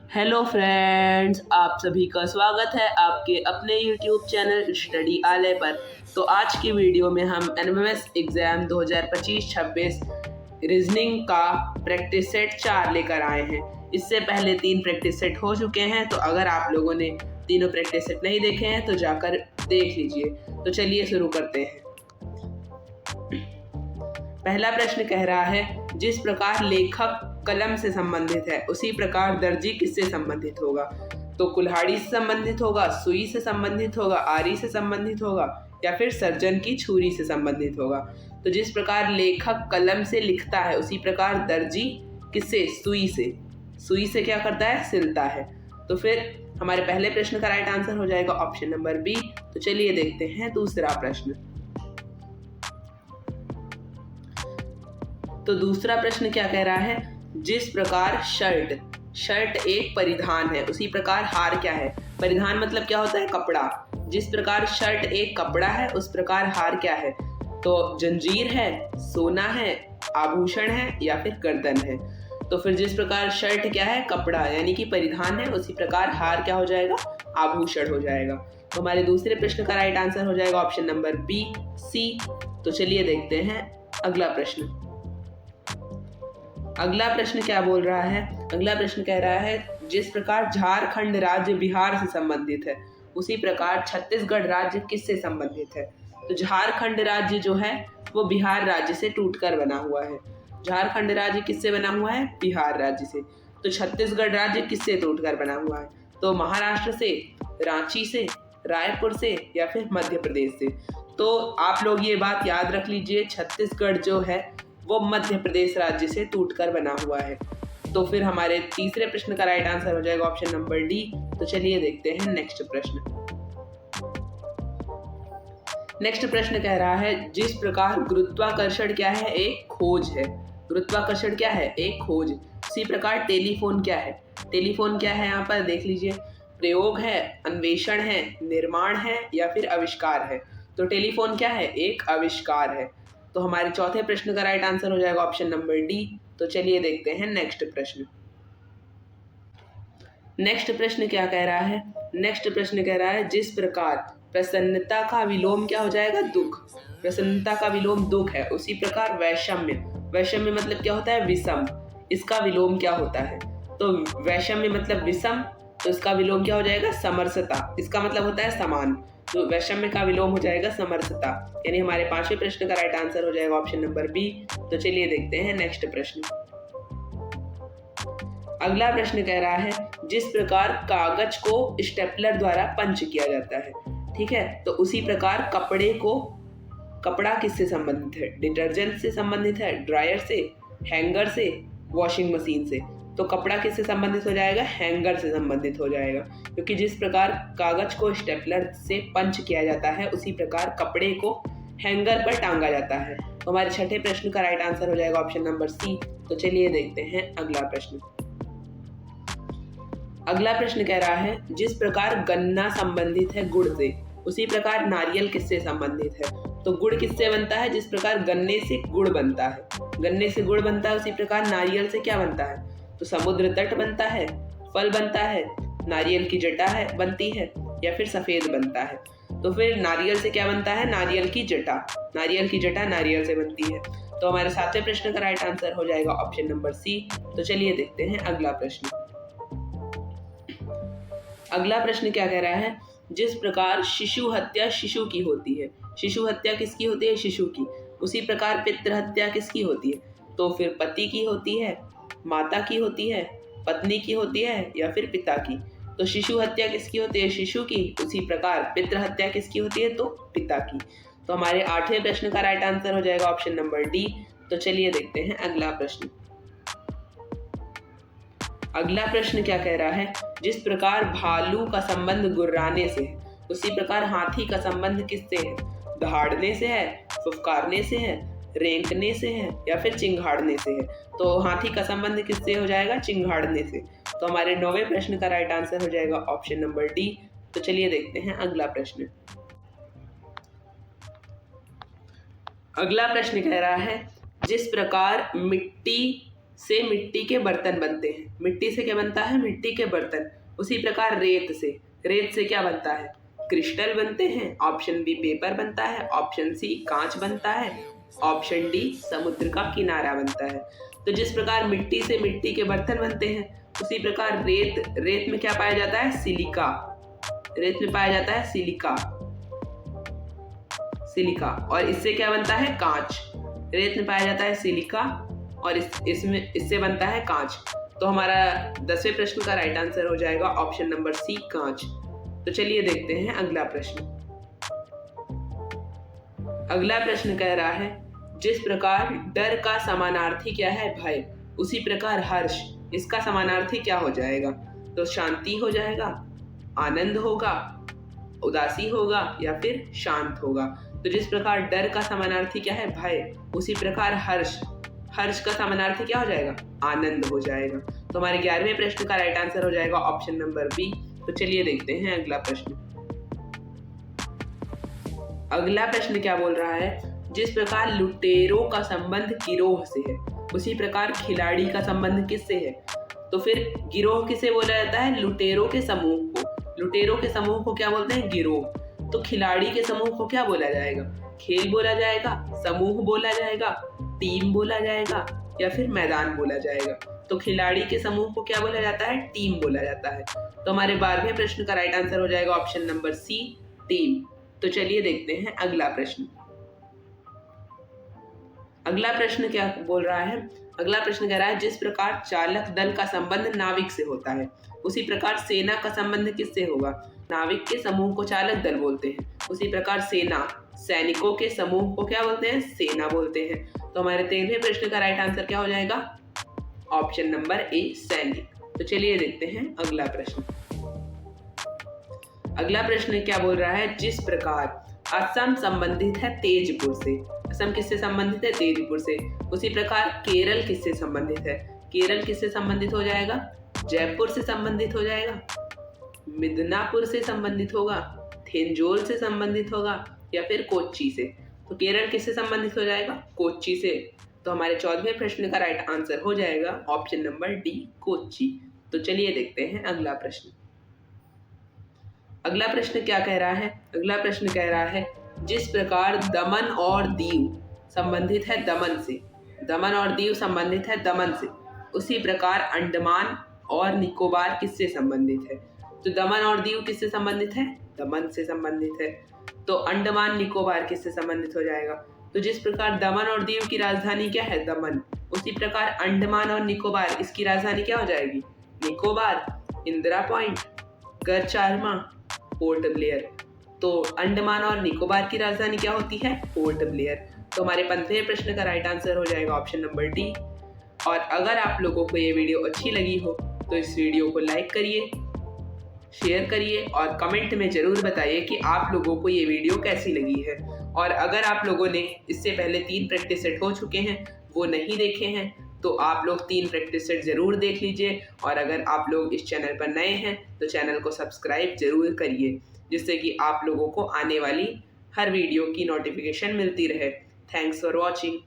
Hello friends, आप सभी का स्वागत है आपके अपने यूट्यूब चैनल स्टडी आलय पर। तो आज की वीडियो में हम एनएमएमएस एग्ज़ाम 2025-26 रीजनिंग का प्रैक्टिस सेट 4 लेकर आए हैं। इससे पहले 3 प्रैक्टिस सेट हो चुके हैं, तो अगर आप लोगों ने तीनों प्रैक्टिस सेट नहीं देखे हैं तो जाकर देख लीजिए। तो चलिए शुरू करते हैं। पहला प्रश्न कह रहा है, जिस प्रकार लेखक कलम से संबंधित है उसी प्रकार दर्जी किससे संबंधित होगा। तो कुल्हाड़ी से संबंधित होगा, सुई से संबंधित होगा, आरी से संबंधित होगा या फिर सर्जन की छुरी से संबंधित होगा। तो जिस प्रकार लेखक कलम से लिखता है उसी प्रकार दर्जी किससे, सुई से क्या करता है, सिलता है। तो फिर हमारे पहले प्रश्न का राइट आंसर हो जाएगा ऑप्शन नंबर बी। तो चलिए देखते हैं दूसरा प्रश्न। तो दूसरा प्रश्न क्या कह रहा है, जिस प्रकार शर्ट एक परिधान है उसी प्रकार हार क्या है। परिधान मतलब क्या होता है, कपड़ा। जिस प्रकार शर्ट एक कपड़ा है उस प्रकार हार क्या है। तो जंजीर है, सोना है, आभूषण है या फिर गर्दन है। तो फिर जिस प्रकार शर्ट क्या है, कपड़ा यानी कि परिधान है, उसी प्रकार हार क्या हो जाएगा, आभूषण हो जाएगा। तो हमारे दूसरे प्रश्न का राइट आंसर हो जाएगा ऑप्शन नंबर बी, सी। तो चलिए देखते हैं अगला प्रश्न। अगला प्रश्न क्या बोल रहा है, अगला प्रश्न कह रहा है, जिस प्रकार झारखंड राज्य बिहार से संबंधित है उसी प्रकार छत्तीसगढ़ राज्य किससे संबंधित है। तो झारखंड राज्य जो है वो बिहार राज्य से टूटकर बना हुआ है। झारखंड राज्य किससे बना हुआ है, बिहार राज्य से। तो छत्तीसगढ़ राज्य किससे टूटकर बना हुआ है। तो महाराष्ट्र से, रांची से, रायपुर से या फिर मध्य प्रदेश से। तो आप लोग ये बात याद रख लीजिए, छत्तीसगढ़ जो है वो मध्य प्रदेश राज्य से टूटकर बना हुआ है। तो फिर हमारे तीसरे प्रश्न का राइट आंसर हो जाएगा ऑप्शन नंबर डी। तो चलिए देखते हैं नेक्स्ट प्रश्न। नेक्स्ट प्रश्न कह रहा है, जिस प्रकार गुरुत्वाकर्षण क्या है, एक खोज है। गुरुत्वाकर्षण क्या है, एक खोज। उसी प्रकार टेलीफोन क्या है, टेलीफोन क्या है, यहाँ पर देख लीजिए, प्रयोग है, अन्वेषण है, निर्माण है या फिर आविष्कार है। तो टेलीफोन क्या है, एक आविष्कार है। तो हमारे चौथे प्रश्न का राइट आंसर हो जाएगा ऑप्शन नंबर डी। तो चलिए देखते हैं नेक्स्ट प्रश्न। नेक्स्ट प्रश्न क्या कह रहा है, नेक्स्ट प्रश्न कह रहा है, जिस प्रकार प्रसन्नता का विलोम क्या हो जाएगा, दुख। प्रसन्नता का विलोम दुख है, उसी प्रकार वैषम्य, वैषम्य मतलब क्या होता है, विषम, इसका विलोम क्या होता है। तो वैषम्य मतलब विषम, तो इसका विलोम क्या हो जाएगा, समरसता, इसका मतलब होता है समान। तो वैषम्य का विलोम हो जाएगा समरसता, यानी हमारे पांचवें प्रश्न का राइट आंसर हो जाएगा ऑप्शन नंबर बी। तो चलिए देखते हैं नेक्स्ट प्रश्न। अगला प्रश्न कह रहा है, जिस प्रकार कागज को स्टेपलर द्वारा पंच किया जाता है, ठीक है, तो उसी प्रकार कपड़ा किससे संबंधित है। डिटर्जेंट से संबंधित है, ड्रायर से, हैंगर से, वॉशिंग मशीन से। तो कपड़ा किससे संबंधित हो जाएगा, हैंगर से संबंधित हो जाएगा, क्योंकि जिस प्रकार कागज को स्टेपलर से पंच किया जाता है उसी प्रकार कपड़े को हैंगर पर टांगा जाता है। तो हमारे छठे प्रश्न का राइट आंसर हो जाएगा ऑप्शन नंबर सी। तो चलिए देखते हैं अगला प्रश्न। अगला प्रश्न कह रहा है, जिस प्रकार गन्ना संबंधित है गुड़ से उसी प्रकार नारियल किससे संबंधित है। तो गुड़ किससे बनता है, जिस प्रकार गन्ने से गुड़ बनता है, गन्ने से गुड़ बनता है, उसी प्रकार नारियल से क्या बनता है, तो समुद्र तट बनता है, फल बनता है, नारियल की जटा है बनती है या फिर सफेद बनता है। तो फिर नारियल से क्या बनता है, नारियल की जटा, नारियल की जटा नारियल से बनती है। तो हमारे सातवें प्रश्न का राइट आंसर हो जाएगा ऑप्शन नंबर सी। तो चलिए देखते हैं अगला प्रश्न। अगला प्रश्न क्या कह रहा है, जिस प्रकार शिशु हत्या शिशु की होती है, शिशु हत्या किसकी होती है, शिशु की, उसी प्रकार पितृ हत्या किसकी होती है। तो फिर पति की होती है, माता की होती है, पत्नी की होती है या फिर पिता की। तो शिशु हत्या किसकी होती है, शिशु की, उसी प्रकार पितृ हत्या किसकी होती है, तो पिता की। तो हमारे आठवें प्रश्न का राइट आंसर हो जाएगा ऑप्शन नंबर डी। तो चलिए देखते हैं अगला प्रश्न। अगला प्रश्न क्या कह रहा है, जिस प्रकार भालू का संबंध गुर्राने से है उसी प्रकार हाथी का संबंध किससे है। दहाड़ने से है, फुफकारने से है, रेंकने से है या फिर चिंघाड़ने से है। तो हाथी का संबंध किससे हो जाएगा, चिंघाड़ने से। तो हमारे नौवें प्रश्न का राइट आंसर हो जाएगा ऑप्शन नंबर डी। तो चलिए देखते हैं अगला प्रश्न। अगला प्रश्न कह रहा है, जिस प्रकार मिट्टी से मिट्टी के बर्तन बनते हैं। मिट्टी से क्या बनता है? मिट्टी के बर्तन। उसी प्रकार रेत से क्या बनता है? क्रिस्टल बनते हैं। ऑप्शन बी पेपर बनता है। ऑप्शन सी कांच बनता है। ऑप्शन डी समुद्र का किनारा बनता है। तो जिस प्रकार मिट्टी से मिट्टी के बर्तन बनते हैं, उसी प्रकार रेत में क्या पाया जाता है? सिलिका। रेत में पाया जाता है सिलिका। और इससे क्या बनता है? कांच। रेत में पाया जाता है सिलिका और इससे बनता है कांच। तो हमारा 10वें प्रश्न का राइट आंसर हो जाएगा ऑप्शन नंबर सी कांच। तो चलिए देखते हैं अगला प्रश्न। अगला प्रश्न कह रहा है, जिस प्रकार डर का समानार्थी क्या है? भय, उसी प्रकार हर्ष, इसका समानार्थी क्या हो जाएगा? तो शांति हो जाएगा, आनंद होगा, उदासी होगा या फिर शांत होगा। तो जिस प्रकार डर का समानार्थी क्या है? भय, उसी प्रकार हर्ष का समानार्थी क्या हो जाएगा? आनंद हो जाएगा। तो हमारे 11वें प्रश्न का राइट आंसर हो जाएगा ऑप्शन नंबर बी। तो चलिए देखते हैं अगला प्रश्न। अगला प्रश्न क्या बोल रहा है, जिस प्रकार लुटेरों का संबंध गिरोह से है, उसी प्रकार खिलाड़ी का संबंध किससे है? तो फिर गिरोह किसे बोला जाता है? लुटेरों के समूह को। लुटेरों के समूह को क्या बोलते हैं? गिरोह। तो खिलाड़ी के समूह को क्या बोला जाएगा? खेल बोला जाएगा, समूह बोला जाएगा, टीम बोला जाएगा या फिर मैदान बोला जाएगा। तो खिलाड़ी के समूह को क्या बोला जाता है? टीम बोला जाता है। तो हमारे 12वें प्रश्न का राइट आंसर हो जाएगा ऑप्शन नंबर सी टीम। तो चलिए देखते हैं अगला प्रश्न। अगला प्रश्न क्या बोल रहा है? अगला प्रश्न कह रहा है, जिस प्रकार चालक दल का संबंध नाविक से होता है, उसी प्रकार सेना का संबंध किससे होगा? नाविक के समूह को चालक दल बोलते हैं, उसी प्रकार सैनिकों के समूह को क्या बोलते हैं? सेना बोलते हैं। तो हमारे 13वें प्रश्न का राइट आंसर क्या हो जाएगा? ऑप्शन नंबर ए सैनिक। तो चलिए देखते हैं अगला प्रश्न। अगला प्रश्न क्या बोल रहा है, जिस प्रकार असम संबंधित है तेजपुर से, असम किससे संबंधित है? तेजपुर से। उसी प्रकार केरल किससे संबंधित है? केरल किससे संबंधित हो जाएगा? जयपुर से संबंधित हो जाएगा, मिदनापुर से संबंधित होगा, थेंजोल से संबंधित होगा या फिर कोच्चि से। तो केरल किससे संबंधित हो जाएगा? कोच्चि से। तो हमारे 14वें प्रश्न का राइट आंसर हो जाएगा ऑप्शन नंबर डी कोच्चि। तो चलिए देखते हैं अगला प्रश्न। अगला प्रश्न क्या कह रहा है? अगला प्रश्न कह रहा है, जिस प्रकार दमन और दीव संबंधित है दमन से, दमन और दीव संबंधित है दमन से, उसी प्रकार अंडमान और निकोबार किससे संबंधित है? तो दमन और दीव किससे संबंधित है? दमन से संबंधित है। तो अंडमान निकोबार किससे संबंधित हो जाएगा? तो जिस प्रकार दमन और दीव की राजधानी क्या है? दमन, उसी प्रकार अंडमान और निकोबार इसकी राजधानी क्या हो जाएगी? निकोबार, इंदिरा पॉइंट, गरचारमा, पोर्ट ब्लेयर। तो अंडमान और निकोबार की राजधानी क्या होती है? पोर्ट ब्लेयर। तो हमारे 15वें प्रश्न का राइट आंसर हो जाएगा ऑप्शन नंबर डी। और अगर आप लोगों को ये वीडियो अच्छी लगी हो तो इस वीडियो को लाइक करिए, शेयर करिए और कमेंट में ज़रूर बताइए कि आप लोगों को ये वीडियो कैसी लगी है। और अगर आप लोगों ने इससे पहले 3 प्रैक्टिस सेट हो चुके हैं, वो नहीं देखे हैं, तो आप लोग 3 प्रैक्टिस सेट ज़रूर देख लीजिए। और अगर आप लोग इस चैनल पर नए हैं तो चैनल को सब्सक्राइब ज़रूर करिए, जिससे कि आप लोगों को आने वाली हर वीडियो की नोटिफिकेशन मिलती रहे। Thanks for watching.